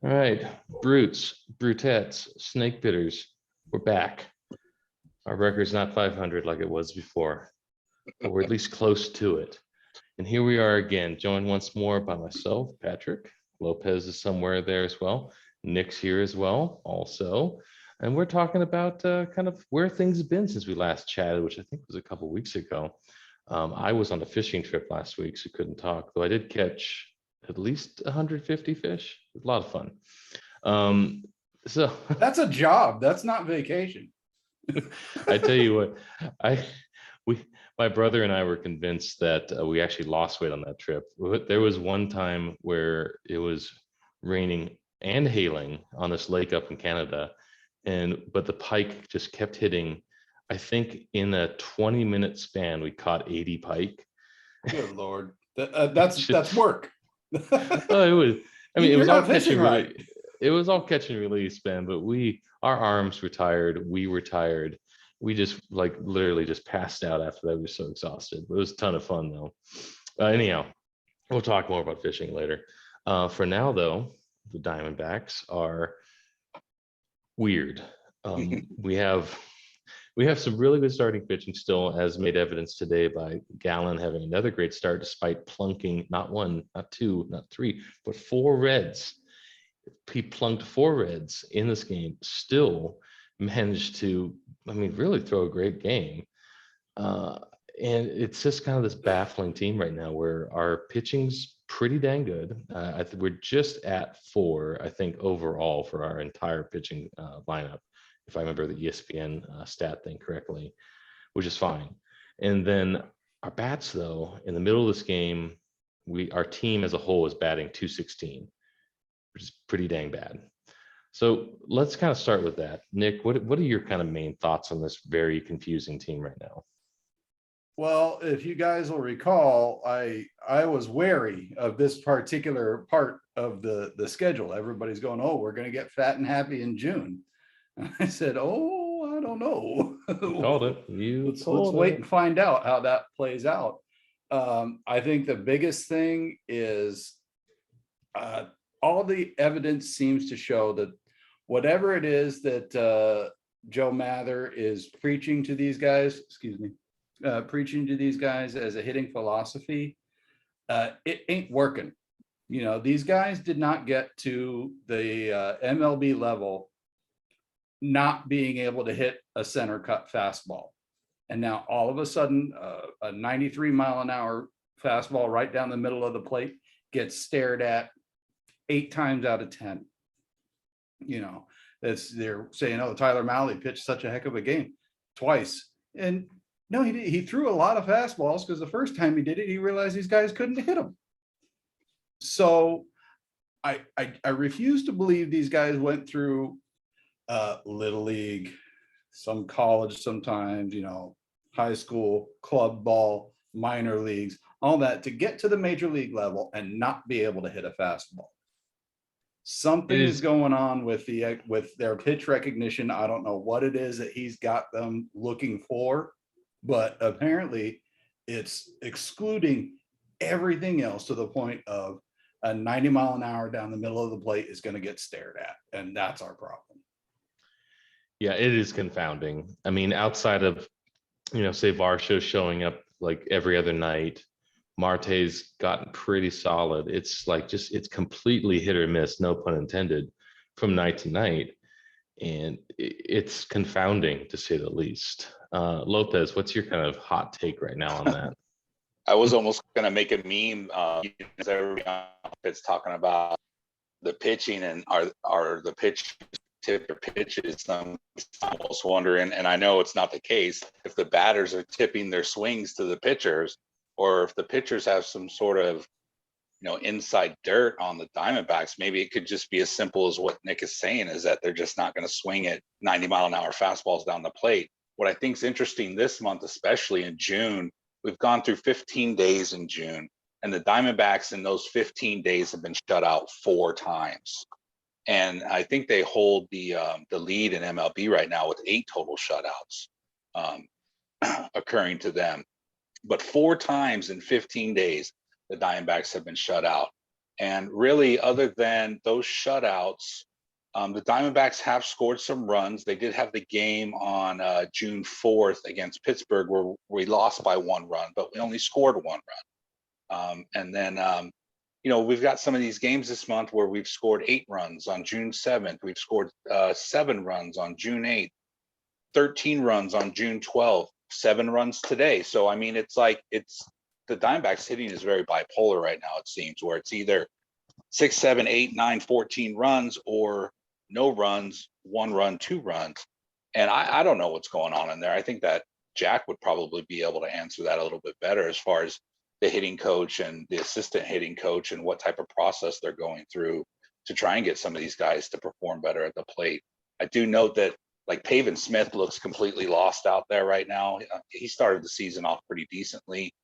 All right, Brutettes, Snake Bitters, we're back. Our record's not 500 like it was before, but we're at least close to it. And here we are again, joined once more by myself, Patrick. Lopez is somewhere there as well. Nick's here as well, also. And we're talking about kind of where things have been since we last chatted, which I think was a couple weeks ago. I was on a fishing trip last week, so couldn't talk, though I did catch at least 150 fish. It was a lot of fun. So That's a job. That's not vacation. I tell you what, we my brother and I were convinced that we actually lost weight on that trip. There was one time where it was raining and hailing on this lake up in Canada, but the pike just kept hitting. I think in a 20-minute span, we caught 80 pike. Good Lord. That's work. Oh, it was. I mean, it You're was all not catch fishing and right. release. It was all catch and release, Ben. But our arms were tired. We were tired. We just like literally just passed out after that. We were so exhausted. It was a ton of fun though. Anyhow, we'll talk more about fishing later. For now, though, the Diamondbacks are weird. We have some really good starting pitching still, as made evidence today by Gallen having another great start despite plunking not one, not two, not three, but four Reds. He plunked four Reds in this game, still managed to, I mean, really throw a great game. And it's just kind of this baffling team right now where our pitching's pretty dang good. I think we're just at four, I think, overall for our entire pitching lineup, if I remember the ESPN stat thing correctly, which is fine. And then our bats, though, in the middle of this game, our team as a whole is batting 216, which is pretty dang bad. So let's kind of start with that. Nick, what are your kind of main thoughts on this very confusing team right now? Well, if you guys will recall, I was wary of this particular part of the schedule. Everybody's going, oh, we're going to get fat and happy in June. And I said, oh, I don't know. You called it. Let's wait and find out how that plays out. I think the biggest thing is all the evidence seems to show that whatever it is that Joe Mather is preaching to these guys, preaching to these guys as a hitting philosophy, it ain't working. You know, these guys did not get to the MLB level not being able to hit a center cut fastball. And now all of a sudden, a 93-mile-an-hour fastball right down the middle of the plate gets stared at 8 times out of 10. You know, they're saying, oh, Tyler Mahle pitched such a heck of a game twice. And no, he threw a lot of fastballs because the first time he did it, he realized these guys couldn't hit him. So I refuse to believe these guys went through little league, some college sometimes, you know, high school, club ball, minor leagues, all that to get to the major league level and not be able to hit a fastball. Something is going on with their pitch recognition. I don't know what it is that he's got them looking for, but apparently it's excluding everything else to the point of a 90-mile-an-hour down the middle of the plate is going to get stared at. And that's our problem. Yeah, it is confounding. I mean, outside of, you know, say Varsho showing up like every other night, Marte's gotten pretty solid. It's like it's completely hit or miss, no pun intended, from night to night. And it's confounding to say the least. Lopez, what's your kind of hot take right now on that? I was almost going to make a meme. It's talking about the pitching and are the pitch tip or pitches. I'm almost wondering, and I know it's not the case, if the batters are tipping their swings to the pitchers, or if the pitchers have some sort of, you know, inside dirt on the Diamondbacks. Maybe it could just be as simple as what Nick is saying, is that they're just not going to swing at 90-mile-an-hour fastballs down the plate. What I think is interesting this month, especially in June, we've gone through 15 days in June, and the Diamondbacks in those 15 days have been shut out 4 times. And I think they hold the lead in MLB right now with 8 total shutouts occurring to them. But 4 times in 15 days, the Diamondbacks have been shut out. And really, other than those shutouts, the Diamondbacks have scored some runs. They did have the game on June 4th against Pittsburgh where we lost by 1 run, but we only scored 1 run. And then, we've got some of these games this month where we've scored 8 runs on June 7th. We've scored 7 runs on June 8th, 13 runs on June 12th, 7 runs today. So, I mean, it's like the Diamondbacks hitting is very bipolar right now, it seems, where it's either 6, 7, 8, 9, 14 runs or no runs, 1 run, 2 runs. And I don't know what's going on in there. I think that Jack would probably be able to answer that a little bit better as far as the hitting coach and the assistant hitting coach and what type of process they're going through to try and get some of these guys to perform better at the plate. I do note that like Pavin Smith looks completely lost out there right now. He started the season off pretty decently.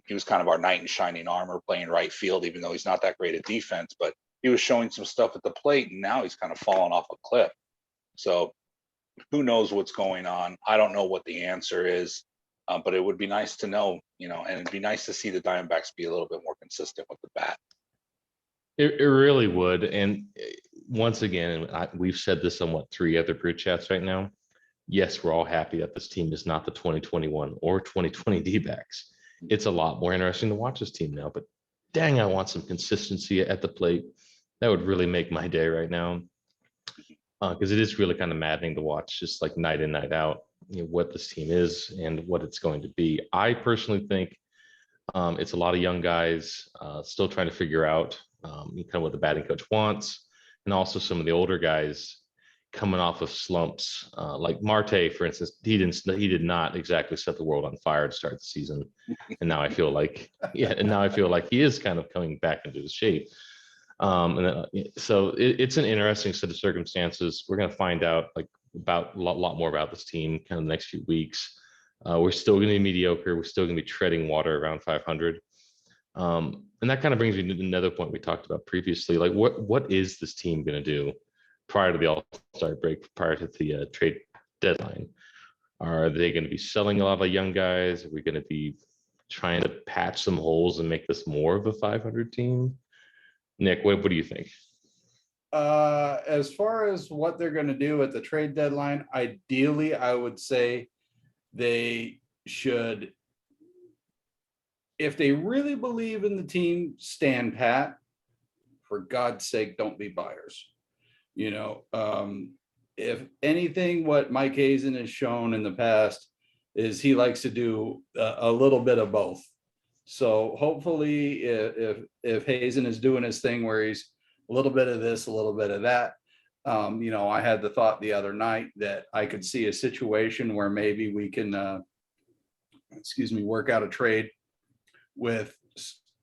He was kind of our knight in shining armor playing right field, even though he's not that great at defense, but he was showing some stuff at the plate and now he's kind of fallen off a cliff. So who knows what's going on? I don't know what the answer is, but it would be nice to know, and it'd be nice to see the Diamondbacks be a little bit more consistent with the bat. It really would. And once again, we've said this on 3 other Brute Chats right now. Yes, we're all happy that this team is not the 2021 or 2020 D-backs. It's a lot more interesting to watch this team now, but dang, I want some consistency at the plate. That would really make my day right now. Because it is really kind of maddening to watch just like night in, night out, what this team is and what it's going to be. I personally think it's a lot of young guys still trying to figure out kind of what the batting coach wants. And also some of the older guys coming off of slumps, like Marte, for instance. He did not exactly set the world on fire to start the season, and now I feel like he is kind of coming back into his shape. So it's an interesting set of circumstances. We're going to find out about a lot more about this team kind of the next few weeks. We're still going to be mediocre. We're still going to be treading water around 500. And that kind of brings me to another point we talked about previously. Like, what is this team going to do prior to the All-Star break, prior to the trade deadline? Are they going to be selling a lot of young guys? Are we going to be trying to patch some holes and make this more of a 500 team? Nick, what do you think? As far as what they're going to do at the trade deadline, ideally, I would say they should, if they really believe in the team, stand pat. For God's sake, don't be buyers. If anything, what Mike Hazen has shown in the past is he likes to do a little bit of both. So hopefully if Hazen is doing his thing where he's a little bit of this, a little bit of that, I had the thought the other night that I could see a situation where maybe we can, work out a trade with,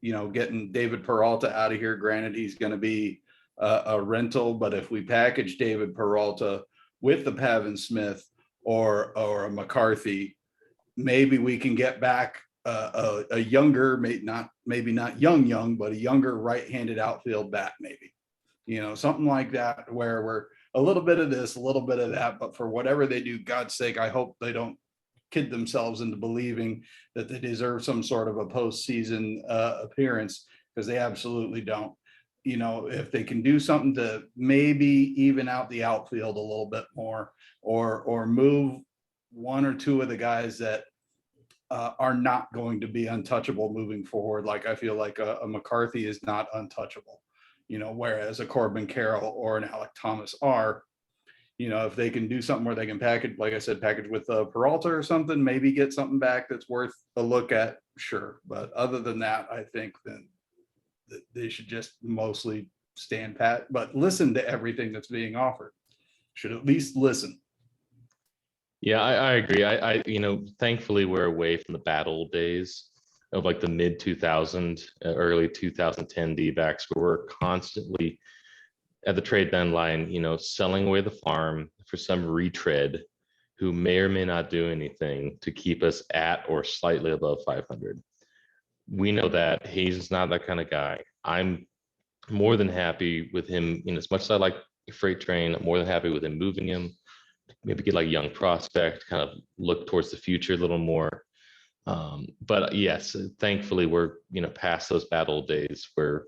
getting David Peralta out of here. Granted, he's going to be a rental, but if we package David Peralta with the Pavin Smith or a McCarthy, maybe we can get back a younger, maybe not young, but a younger right-handed outfield bat, maybe, something like that, where we're a little bit of this, a little bit of that, but for whatever they do, God's sake, I hope they don't kid themselves into believing that they deserve some sort of a postseason appearance, because they absolutely don't. If they can do something to maybe even out the outfield a little bit more, or move 1 or 2 of the guys that are not going to be untouchable moving forward. Like I feel like a McCarthy is not untouchable, whereas a Corbin Carroll or an Alec Thomas are. If they can do something where they can package, like I said, package with Peralta or something, maybe get something back that's worth a look at, sure. But other than that, I think then they should just mostly stand pat, but listen to everything that's being offered. Should at least listen. Yeah, I agree. I thankfully we're away from the bad old days of like the mid 2000, early 2010 D-backs, where we're constantly at the trade deadline, selling away the farm for some retread who may or may not do anything to keep us at or slightly above 500. We know that Hayes not that kind of guy. I'm more than happy with him, as much as I like Freight Train, I'm more than happy with him moving him, maybe get like a young prospect, kind of look towards the future a little more. But yes, thankfully we're, past those bad old days where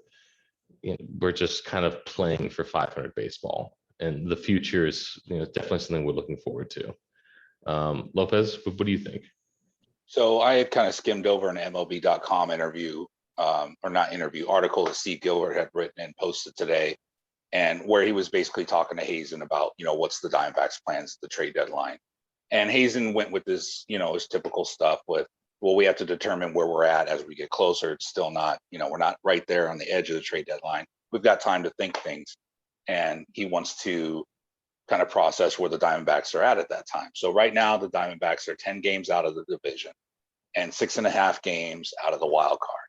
we're just kind of playing for 500 baseball, and the future is definitely something we're looking forward to. Lopez, what do you think? So I had kind of skimmed over an MLB.com interview, or not interview, article that Steve Gilbert had written and posted today, and where he was basically talking to Hazen about, what's the Diamondbacks' plans at the trade deadline. And Hazen went with this, his typical stuff with, well, we have to determine where we're at as we get closer. It's still not, we're not right there on the edge of the trade deadline. We've got time to think things. And he wants to kind of process where the Diamondbacks are at that time. So right now, the Diamondbacks are 10 games out of the division and 6.5 games out of the wild card,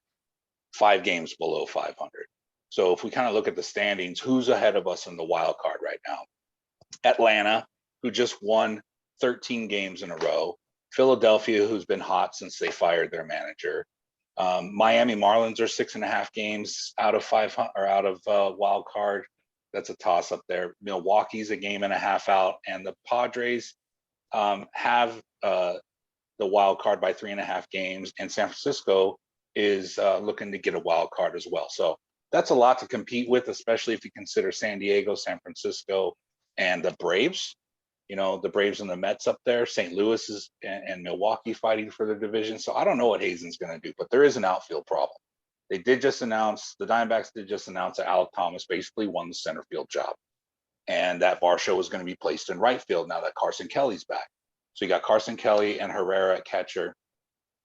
5 games below 500. So if we kind of look at the standings, who's ahead of us in the wild card right now? Atlanta, who just won 13 games in a row. Philadelphia, who's been hot since they fired their manager. Miami Marlins are 6.5 games out of 500 or out of wild card. That's a toss up there. Milwaukee's a game and a half out, and the Padres have the wild card by 3.5 games, and San Francisco is looking to get a wild card as well. So that's a lot to compete with, especially if you consider San Diego, San Francisco, and the Braves. The Braves and the Mets up there. St. Louis is and Milwaukee fighting for the division. So I don't know what Hazen's going to do, but there is an outfield problem. The Diamondbacks did just announce that Alec Thomas basically won the center field job, and that Varsho is going to be placed in right field now that Carson Kelly's back. So you got Carson Kelly and Herrera at catcher.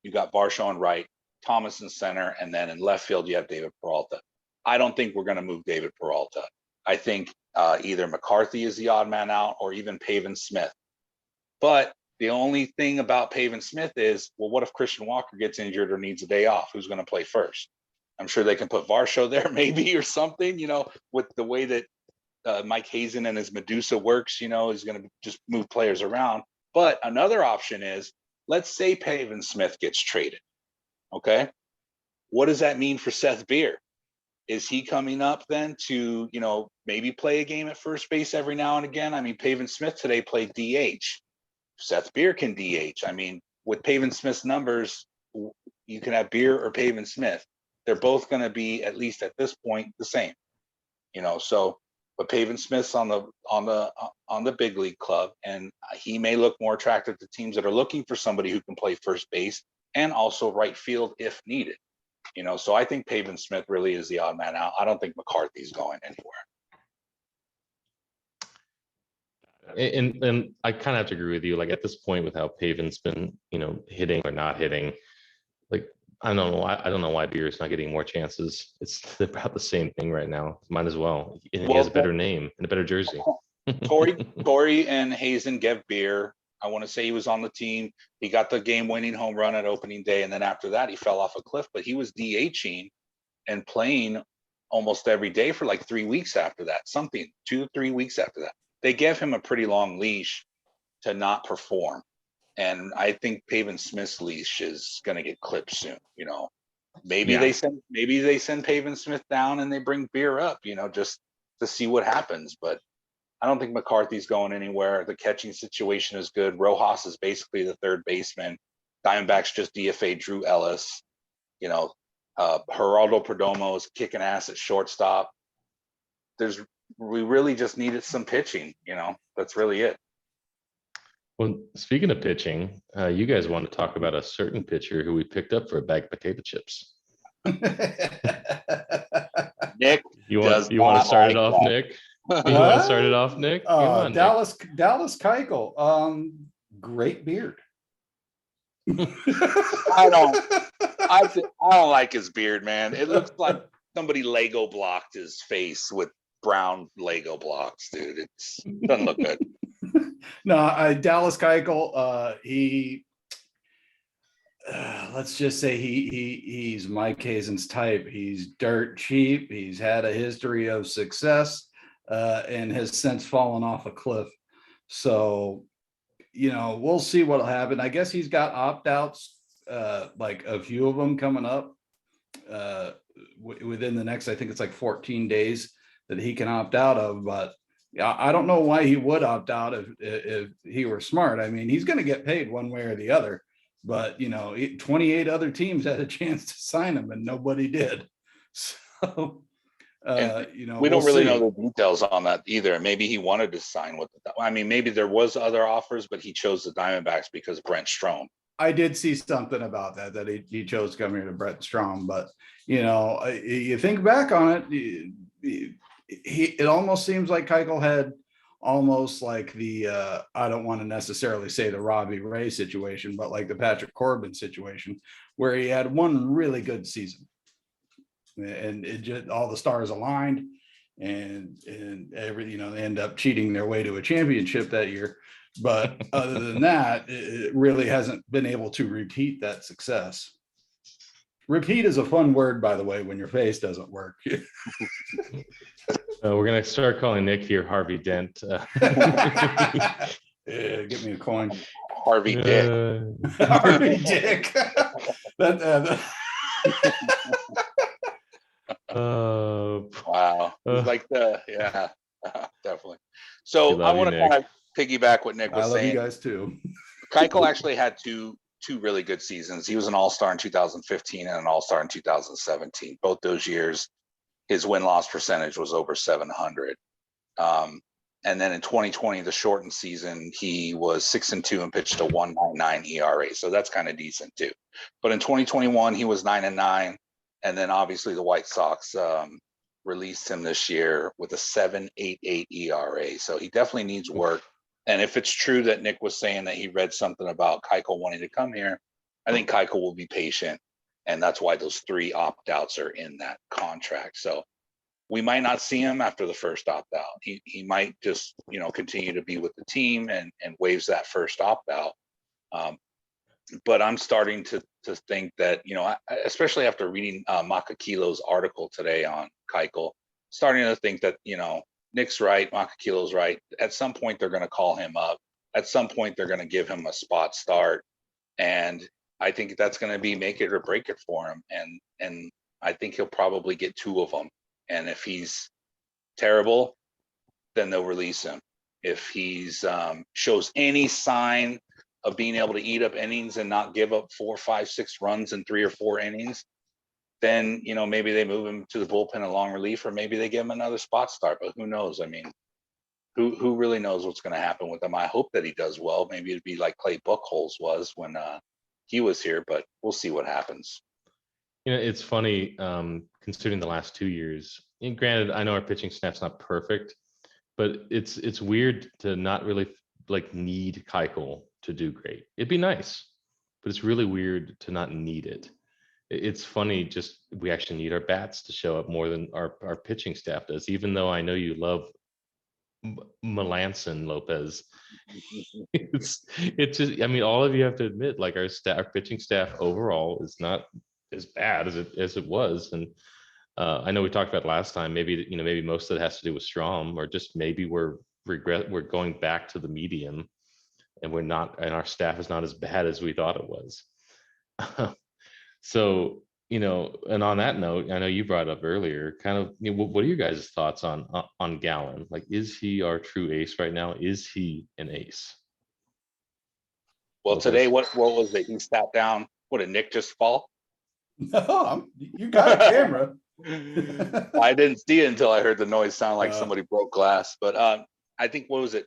You got Varsho in right, Thomas in center, and then in left field you have David Peralta. I don't think we're going to move David Peralta. I think either McCarthy is the odd man out or even Pavin Smith. But the only thing about Pavin Smith is, well, what if Christian Walker gets injured or needs a day off? Who's going to play first? I'm sure they can put Varsho there maybe or something, with the way that Mike Hazen and his Medusa works, he's going to just move players around. But another option is, let's say Pavin Smith gets traded. Okay. What does that mean for Seth Beer? Is he coming up then to, maybe play a game at first base every now and again? I mean, Pavin Smith today played DH. Seth Beer can DH. I mean, with Pavin Smith's numbers, you can have Beer or Pavin Smith. They're both going to be, at least at this point, the same. So, but Pavin Smith's on the big league club, and he may look more attractive to teams that are looking for somebody who can play first base and also right field if needed. So I think Pavin Smith really is the odd man out. I don't think McCarthy's going anywhere. And I kind of have to agree with you. Like at this point, with how Pavin's been, hitting or not hitting, like I don't know why Beer's not getting more chances. It's about the same thing right now. Might as well. And he has a better name and a better jersey. Corey and Hazen gave Beer. I want to say he was on the team. He got the game-winning home run at opening day, and then after that, he fell off a cliff. But he was DHing and playing almost every day for like 3 weeks after that. 2-3 weeks after that. They gave him a pretty long leash to not perform, and I think Pavin Smith's leash is going to get clipped soon. Maybe they send Pavin Smith down and they bring Beer up. Just to see what happens, but. I don't think McCarthy's going anywhere. The catching situation is good. Rojas is basically the third baseman. Diamondbacks just DFA Drew Ellis. Geraldo Perdomo is kicking ass at shortstop. We really just needed some pitching. That's really it. Well, speaking of pitching, you guys want to talk about a certain pitcher who we picked up for a bag of potato chips. Nick, you want to start it off, Nick? You want to start it off, Nick? Dallas Keuchel, great beard. I don't like his beard, man. It looks like somebody Lego blocked his face with brown Lego blocks, dude. It doesn't look good. No, Dallas Keuchel, let's just say he's Mike Hazen's type. He's dirt cheap. He's had a history of success. And has since fallen off a cliff. So, we'll see what'll happen. I guess he's got opt-outs, like a few of them coming up within the next, I think it's like 14 days that he can opt out of. But I don't know why he would opt out if he were smart. I mean, he's going to get paid one way or the other. But, 28 other teams had a chance to sign him and nobody did. So You know, We we'll don't really see. know the details on that either. Maybe he wanted to sign with the, I mean, maybe there was other offers, but he chose the Diamondbacks because of Brent Strom. I did see something about that, that he chose to come here to Brett Strom, but you know, you think back on it, it almost seems like Keuchel had almost like the, I don't want to necessarily say the Robbie Ray situation, but like the Patrick Corbin situation, where he had one really good season. And it just, all the stars aligned and every, you know, they end up cheating their way to a championship that year. But other than that, it really hasn't been able to repeat that success. Repeat is a fun word, by the way, when your face doesn't work. We're gonna start calling Nick here Harvey Dent. Yeah, get me a coin. Harvey Dick. Harvey Dick. Wow. He's like yeah, definitely. So I love you, want to Nick. kind of piggyback what Nick I was love you saying. guys too. Keuchel actually had two really good seasons. He was an all-star in 2015 and an all-star in 2017. Both those years, his win-loss percentage was over 700. And then in 2020, the shortened season, he was 6-2 and pitched a 1.99 ERA. So that's kind of decent too. But in 2021, he was 9-9. And then obviously the White Sox released him this year with a 7.88 ERA. So he definitely needs work. And if it's true that Nick was saying that he read something about Keuchel wanting to come here, I think Keuchel will be patient. And that's why those 3 opt-outs are in that contract. So we might not see him after the first opt-out. He might just, you know, continue to be with the team and waives that first opt-out. But I'm starting to think that, you know, especially after reading Makakilo's article today on Keuchel, starting to think that, you know, Nick's right, Makakilo's right. At some point, they're going to call him up. At some point, they're going to give him a spot start. And I think that's going to be make it or break it for him. And I think he'll probably get 2 of them. And if he's terrible, then they'll release him. If he's shows any sign of being able to eat up innings and not give up 4, 5, 6 runs in 3 or 4 innings, then, you know, maybe they move him to the bullpen and long relief, or maybe they give him another spot start. But who knows? I mean, who really knows what's going to happen with him? I hope that he does well. Maybe it'd be like Clay Buchholz was when he was here, but we'll see what happens. You know, it's funny, considering the last 2 years. And granted, I know our pitching staff's not perfect, but it's weird to not really like need Keuchel to do great. It'd be nice, but it's really weird to not need it. It's funny, just we actually need our bats to show up more than our pitching staff does, even though I know you love Melanson Lopez. It's just, I mean, all of you have to admit, like our pitching staff overall is not as bad as it was. And I know we talked about last time, maybe, you know, maybe most of it has to do with Strom, or just maybe we're going back to the medium, and we're not, and our staff is not as bad as we thought it was. So, you know, and on that note, I know you brought up earlier, kind of, you know, what are you guys' thoughts on Gallen? Like, is he our true ace right now? Is he an ace? Well, today, what was it? He sat down. What, did Nick just fall? No, you got a camera. I didn't see it until I heard the noise sound like somebody broke glass. But I think, what was it,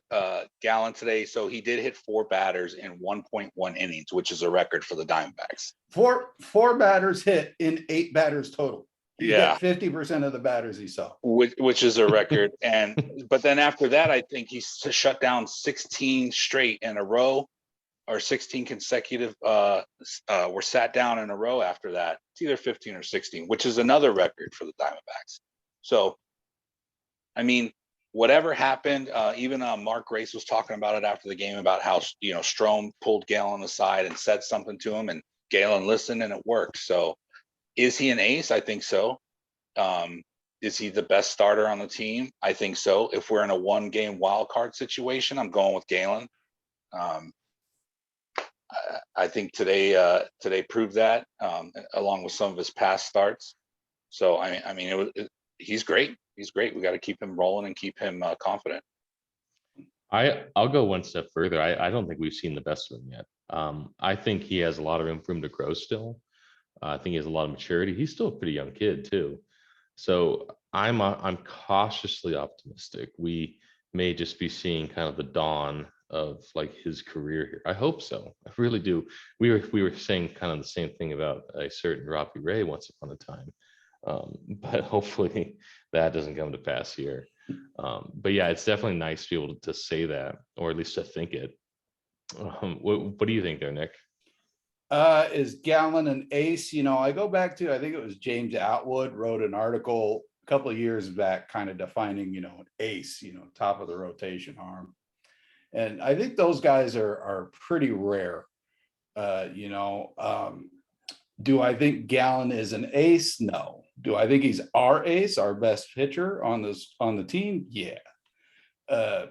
Gallen today? So he did hit 4 batters in 1.1 innings, which is a record for the Diamondbacks. Four batters hit in 8 batters total. He Yeah, hit 50% of the batters he saw. which is a record. But then after that, I think he shut down 16 straight in a row, or 16 consecutive were sat down in a row after that. It's either 15 or 16, which is another record for the Diamondbacks. So, I mean, whatever happened, even Mark Grace was talking about it after the game, about how, you know, Strom pulled Gallen aside and said something to him, and Gallen listened, and it worked. So is he an ace? I think so. Is he the best starter on the team? I think so. If we're in a 1-game wild card situation, I'm going with Gallen. I think today proved that, along with some of his past starts. So I mean, he's great. He's great. We got to keep him rolling and keep him confident. I'll go one step further. I don't think we've seen the best of him yet. I think he has a lot of room to grow still. I think he has a lot of maturity. He's still a pretty young kid too. So I'm cautiously optimistic. We may just be seeing kind of the dawn of like his career here. I hope so. I really do. We were saying kind of the same thing about a certain Robbie Ray once upon a time, but hopefully that doesn't come to pass here. But yeah, it's definitely nice to be able to say that, or at least to think it. What do you think there, Nick? Is Gallon an ace? I go back to, I think it was James Atwood wrote an article a couple of years back, kind of defining, an ace, top of the rotation arm. And I think those guys are pretty rare. Do I think Gallon is an ace? No. Do I think he's our ace, our best pitcher on the team? Yeah. I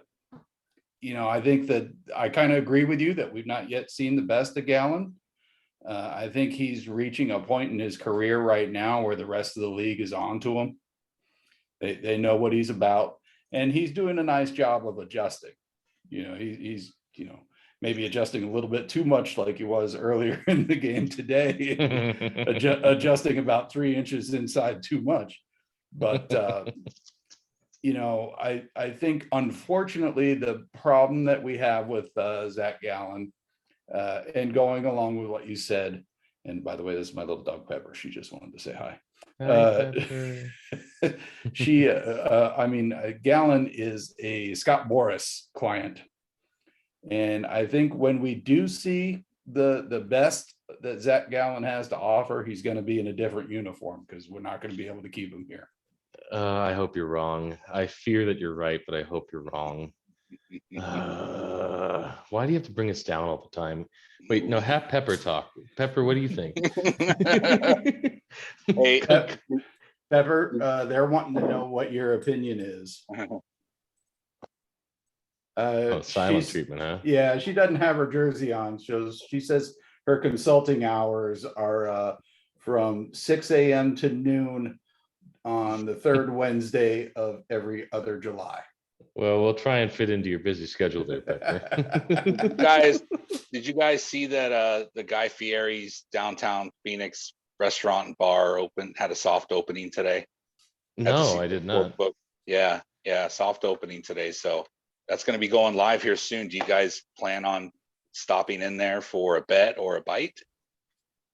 think that I kind of agree with you that we've not yet seen the best of Gallon. I think he's reaching a point in his career right now where the rest of the league is on to him. They know what he's about, and he's doing a nice job of adjusting. He's maybe adjusting a little bit too much like he was earlier in the game today, adjusting about 3 inches inside too much. But I think unfortunately the problem that we have with Zach Gallen, and going along with what you said, and by the way, this is my little dog Pepper. She just wanted to say hi. Gallen is a Scott Boras client. And I think when we do see the best that Zach Gallen has to offer, he's going to be in a different uniform because we're not going to be able to keep him here. I hope you're wrong. I fear that you're right, but I hope you're wrong. Why do you have to bring us down all the time? Wait, no, have Pepper talk. Pepper, what do you think? Hey, Pepper, they're wanting to know what your opinion is. Silent treatment, huh? Yeah, she doesn't have her jersey on. She says her consulting hours are from 6 a.m. to noon on the third Wednesday of every other July. Well, we'll try and fit into your busy schedule there, Pepper. Guys, did you guys see that the Guy Fieri's downtown Phoenix restaurant and bar had a soft opening today? No, I did not. Yeah, soft opening today. So that's going to be going live here soon. Do you guys plan on stopping in there for a bet or a bite?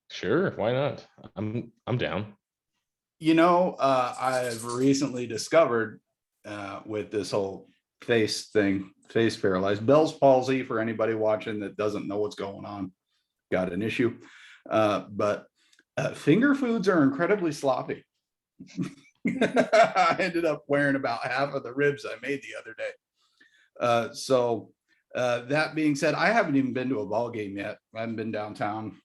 Sure, why not? I'm down. I've recently discovered with this whole face paralyzed, Bell's palsy, for anybody watching that doesn't know what's going on, got an issue. But finger foods are incredibly sloppy. I ended up wearing about half of the ribs I made the other day. So that being said, I haven't even been to a ball game yet. I haven't been downtown,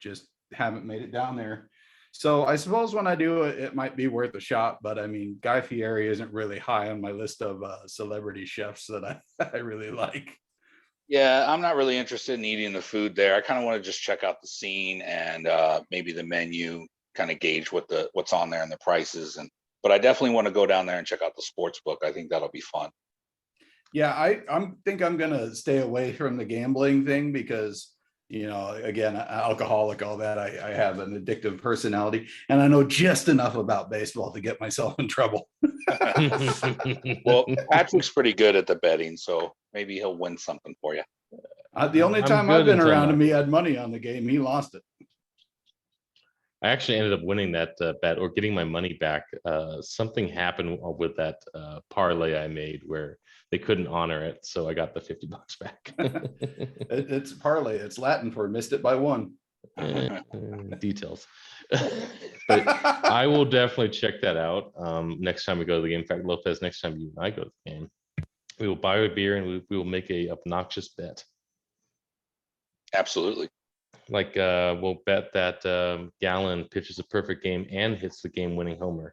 just haven't made it down there. So I suppose when I do it, it might be worth a shot. But I mean, Guy Fieri isn't really high on my list of celebrity chefs that I really like. Yeah, I'm not really interested in eating the food there. I kind of want to just check out the scene and maybe the menu, kind of gauge what's on there and the prices. But I definitely want to go down there and check out the sports book. I think that'll be fun. Yeah, I think I'm gonna stay away from the gambling thing because, again, alcoholic, all that. I have an addictive personality, and I know just enough about baseball to get myself in trouble. Well, Patrick's pretty good at the betting, so maybe he'll win something for you. The only time I've been around him, he had money on the game. He lost it. I actually ended up winning that bet or getting my money back. Something happened with that parlay I made where they couldn't honor it, so I got the $50 back. It's parlay. It's Latin for missed it by one. Details. But I will definitely check that out next time we go to the game. In fact, Lopez, next time you and I go to the game, we will buy a beer and we will make a obnoxious bet. Absolutely. Like we'll bet that Gallen pitches a perfect game and hits the game-winning homer.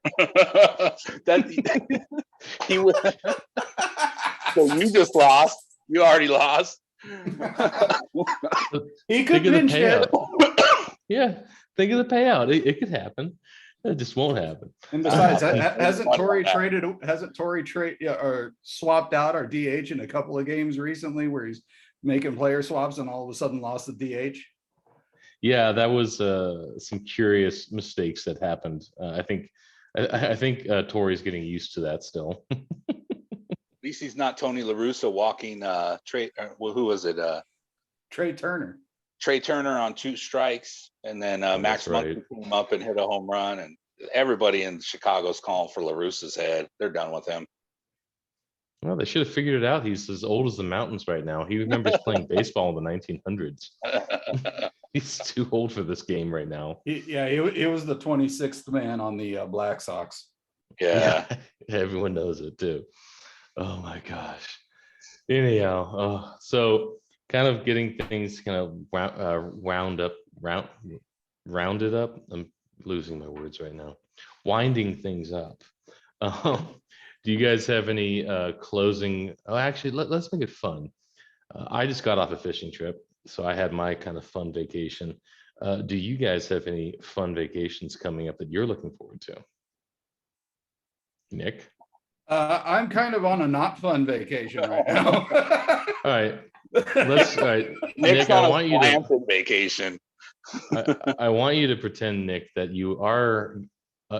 He was. So you just lost. You already lost. He could pinch hit. Yeah, think of the payout. It could happen. It just won't happen. And besides, hasn't Torrey or swapped out our DH in a couple of games recently where he's making player swaps and all of a sudden lost the DH? Yeah, that was some curious mistakes that happened. I think I think Tori's getting used to that still. At least he's not Tony La Russa walking Trey. Well, who was it? Trey Turner. Trey Turner on 2 strikes, and then Oh, Max that's right. Muncy came up and hit a home run, and everybody in Chicago's calling for La Russa's head. They're done with him. Well, they should have figured it out. He's as old as the mountains right now. He remembers playing baseball in the 1900s. He's too old for this game right now. He was the 26th man on the Black Sox. Yeah. Everyone knows it too. Oh my gosh. Anyhow, so kind of getting things kind of rounded up. I'm losing my words right now. Winding things up. Do you guys have any closing? Oh, actually, let's make it fun. I just got off a fishing trip, so I had my kind of fun vacation. Do you guys have any fun vacations coming up that you're looking forward to? Nick? I'm kind of on a not fun vacation right now. All right. All right. Nick's Nick, I on want a you to planted vacation. I want you to pretend, Nick, that you are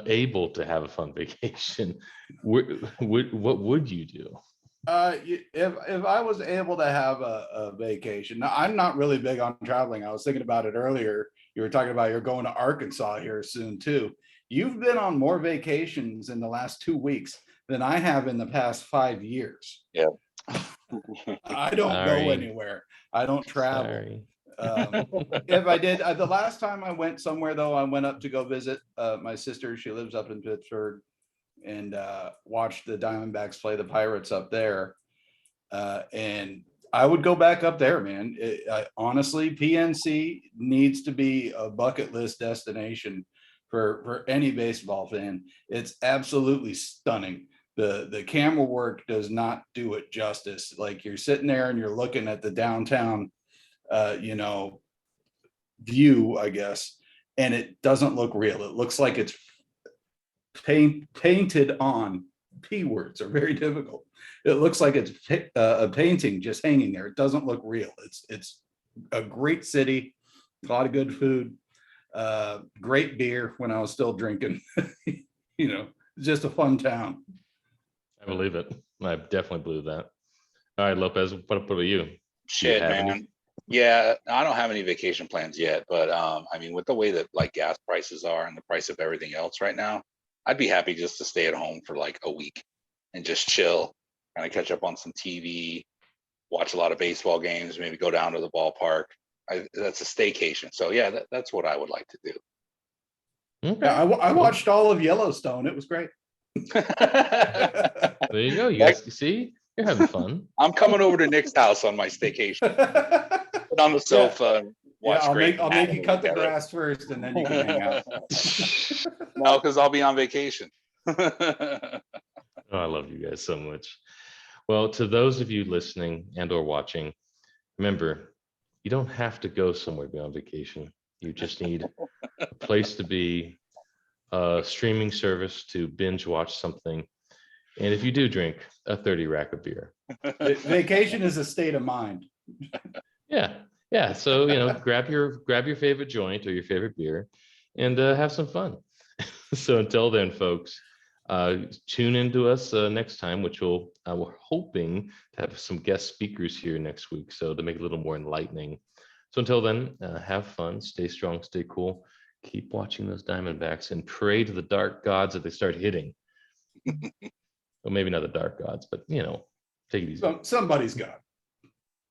able to have a fun vacation. What would you do? If I was able to have a vacation, now, I'm not really big on traveling. I was thinking about it earlier. You were talking about you're going to Arkansas here soon too. You've been on more vacations in the last 2 weeks than I have in the past 5 years. Yeah. I don't Sorry. go anywhere. I don't travel. Sorry. If I did, the last time I went somewhere though, I went up to go visit my sister. She lives up in Pittsburgh, and watched the Diamondbacks play the Pirates up there. And I would go back up there, man. Honestly, PNC needs to be a bucket list destination for any baseball fan. It's absolutely stunning. The camera work does not do it justice. Like, you're sitting there and you're looking at the downtown view, I guess, and it doesn't look real. It looks like it's painted on. P words are very difficult. It looks like it's a painting just hanging there. It doesn't look real. It's a great city, a lot of good food, great beer when I was still drinking. Just a fun town. I believe it. I definitely believe that. All right, Lopez, what about you? Shit, have man. any? Yeah, I don't have any vacation plans yet, but I mean, with the way that like gas prices are and the price of everything else right now, I'd be happy just to stay at home for like a week and just chill, kind of catch up on some TV, watch a lot of baseball games, maybe go down to the ballpark. That's a staycation. So yeah, that's what I would like to do. Okay. Yeah, I watched all of Yellowstone. It was great. There you go. You guys see, you're having fun. I'm coming over to Nick's house on my staycation. Sit on the sofa and watch I'll great. make you cut the together. grass first, and then you can hang out. No, because I'll be on vacation. Oh, I love you guys so much. Well, to those of you listening and or watching, remember, you don't have to go somewhere beyond vacation. You just need a place to be, a streaming service to binge watch something. And if you do drink, a 30 rack of beer. Vacation is a state of mind. Yeah. So, grab your favorite joint or your favorite beer and have some fun. So until then, folks, tune into us next time, which we're hoping to have some guest speakers here next week, so to make it a little more enlightening. So until then, have fun, stay strong, stay cool, keep watching those Diamondbacks, and pray to the dark gods that they start hitting. Well, maybe not the dark gods, but take it easy. Somebody's got.